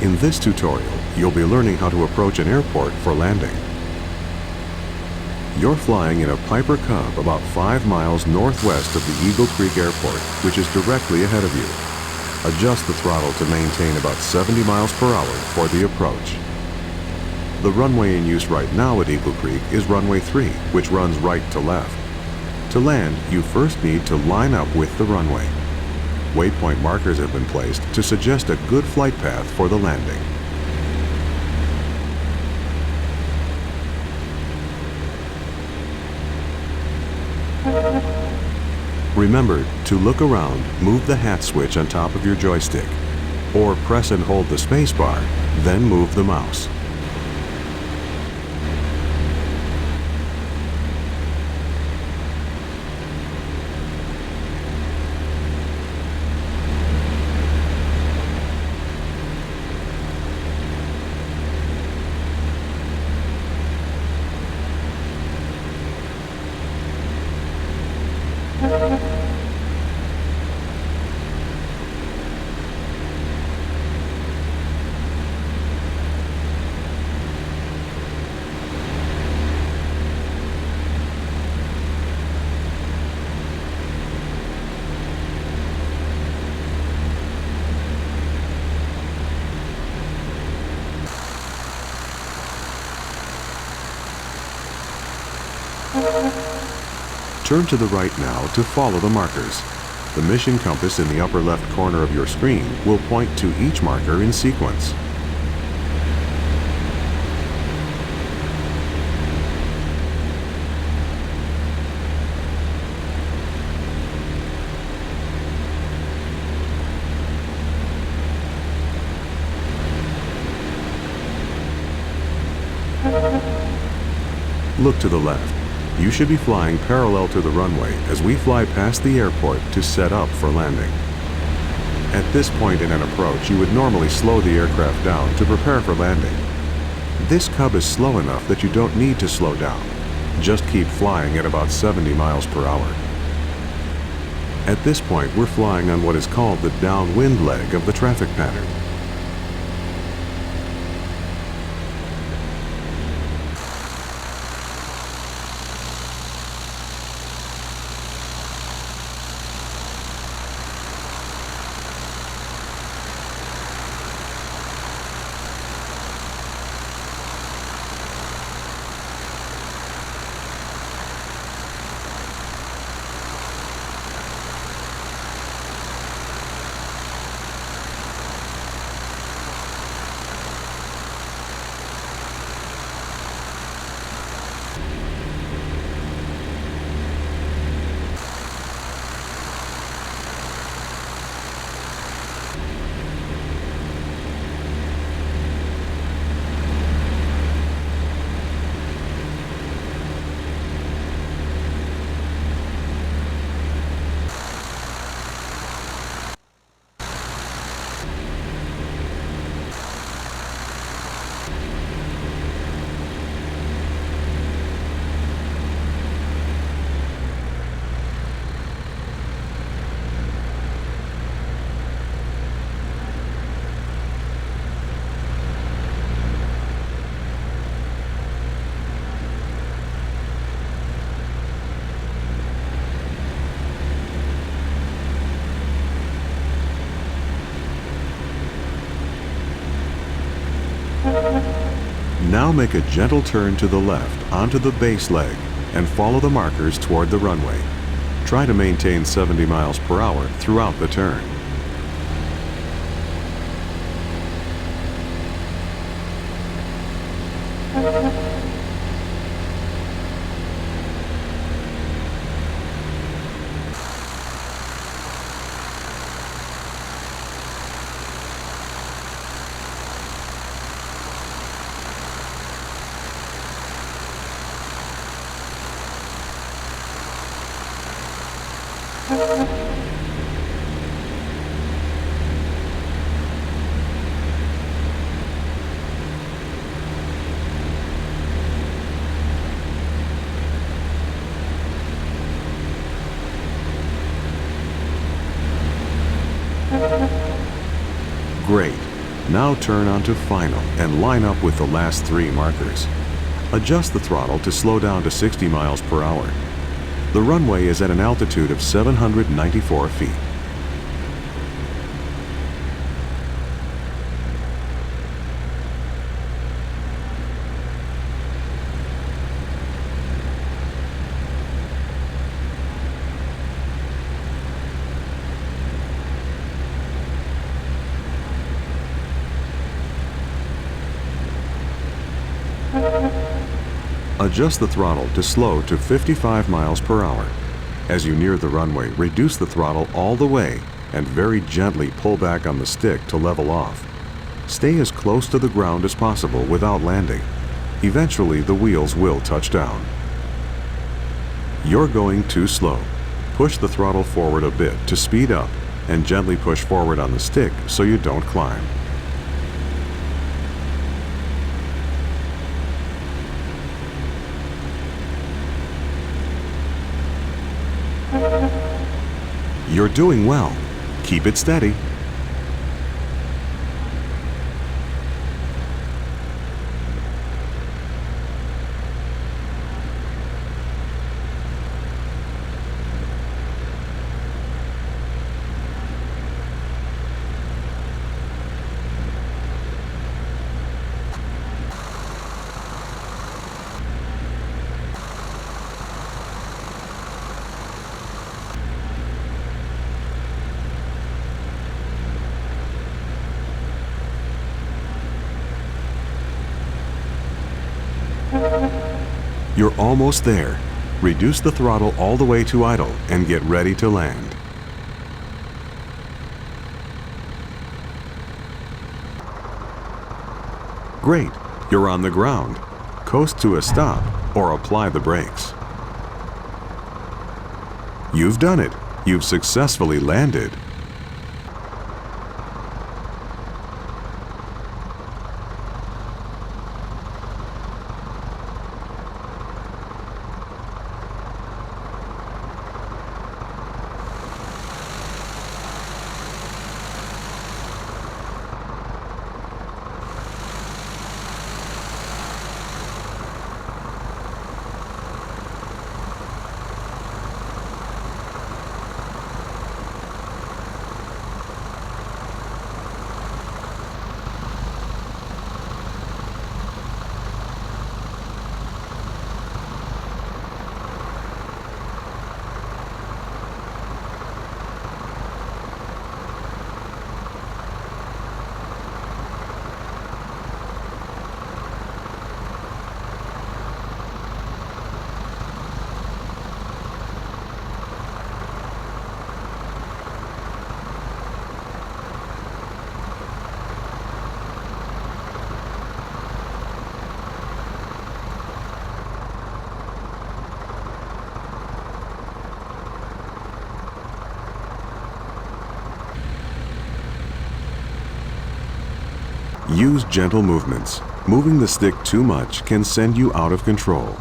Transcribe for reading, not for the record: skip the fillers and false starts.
In this tutorial, you'll be learning how to approach an airport for landing. You're flying in a Piper Cub about 5 miles northwest of the Eagle Creek Airport, which is directly ahead of you. Adjust the throttle to maintain about 70 miles per hour for the approach. The runway in use right now at Eagle Creek is runway 3, which runs right to left. To land, you first need to line up with the runway. Waypoint markers have been placed to suggest a good flight path for the landing. Remember, to look around, move the hat switch on top of your joystick, or press and hold the spacebar, then move the mouse. Turn to the right now to follow the markers. The mission compass in the upper left corner of your screen will point to each marker in sequence. Look to the left. You should be flying parallel to the runway as we fly past the airport to set up for landing. At this point in an approach, you would normally slow the aircraft down to prepare for landing. This Cub is slow enough that you don't need to slow down. Just keep flying at about 70 miles per hour. At this point, we're flying on what is called the downwind leg of the traffic pattern. Now make a gentle turn to the left onto the base leg and follow the markers toward the runway. Try to maintain 70 miles per hour throughout the turn. Now turn onto Final and line up with the last 3 markers. Adjust the throttle to slow down to 60 miles per hour. The runway is at an altitude of 794 feet. Adjust the throttle to slow to 55 miles per hour. As you near the runway, reduce the throttle all the way and very gently pull back on the stick to level off. Stay as close to the ground as possible without landing. Eventually, the wheels will touch down. You're going too slow. Push the throttle forward a bit to speed up and gently push forward on the stick so you don't climb. You're doing well. Keep it steady. You're almost there. Reduce the throttle all the way to idle and get ready to land. Great, you're on the ground. Coast to a stop or apply the brakes. You've done it. You've successfully landed. Use gentle movements. Moving the stick too much can send you out of control.